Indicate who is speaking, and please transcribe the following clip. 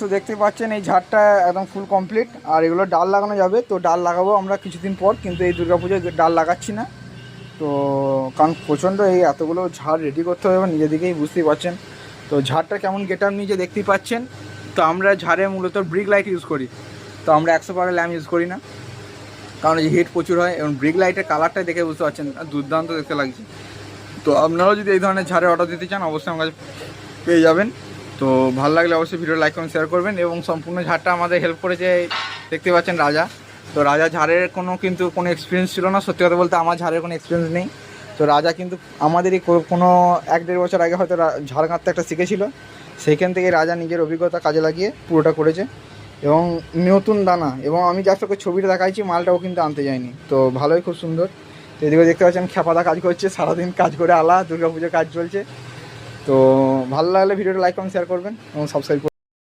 Speaker 1: তো দেখতে পাচ্ছেন এই ঝাড়টা একদম ফুল কমপ্লিট, আর এগুলো ডাল লাগানো যাবে। তো ডাল লাগাবো আমরা কিছুদিন পর, কিন্তু এই দুর্গাপুজোয় ডাল লাগাচ্ছি না। তো কারণ প্রচণ্ড এই এতগুলো ঝাড় রেডি করতে হবে, নিজে দিকেই বুঝতেই পারছেন। তো ঝাড়টা কেমন গেট আপ নিচে দেখতেই পাচ্ছেন। তো আমরা ঝাড়ে মূলত ব্রিক লাইট ইউজ করি, তো আমরা 100 ল্যাম্প ইউজ করি না, কারণ এই হিট প্রচুর হয়। এবং ব্রিক লাইটের কালারটা দেখে বুঝতে পারছেন দুর্দান্ত দেখতে লাগছে। তো আপনারাও যদি এই ধরনের ঝাড়ে অর্ডার দিতে চান অবশ্যই আমার কাছে পেয়ে যাবেন। তো ভালো লাগলে অবশ্যই ভিডিও লাইক কমেন্ট শেয়ার করবেন। এবং সম্পূর্ণ ঝাড়টা আমাদের হেল্প করেছে দেখতে পাচ্ছেন রাজা। তো রাজা ঝাড়ের কোনো এক্সপিরিয়েন্স ছিল না, সত্যি কথা বলতে আমার ঝাড়ের কোনো এক্সপিরিয়েন্স নেই। তো রাজা কিন্তু আমাদেরই কোনো 1-1.5 বছর আগে হয়তো ঝাড় কাটতে একটা শিখেছিল, সেইখান থেকে রাজা নিজের অভিজ্ঞতা কাজে লাগিয়ে পুরোটা করেছে। এবং নতুন দানা, এবং আমি জাস্ট ওকে ছবিটা দেখাইছি, মালটাও কিন্তু আনতে যায়নি। তো ভালোই, খুব সুন্দর। তো এদিকে দেখতে পাচ্ছেন খ্যাপাদা কাজ করছে, সারাদিন কাজ করে দুর্গাপুজোর কাজ চলছে। তো ভালো লাগলে ভিডিওটা লাইক কমেন্ট শেয়ার করবেন এবং সাবস্ক্রাইব করবেন।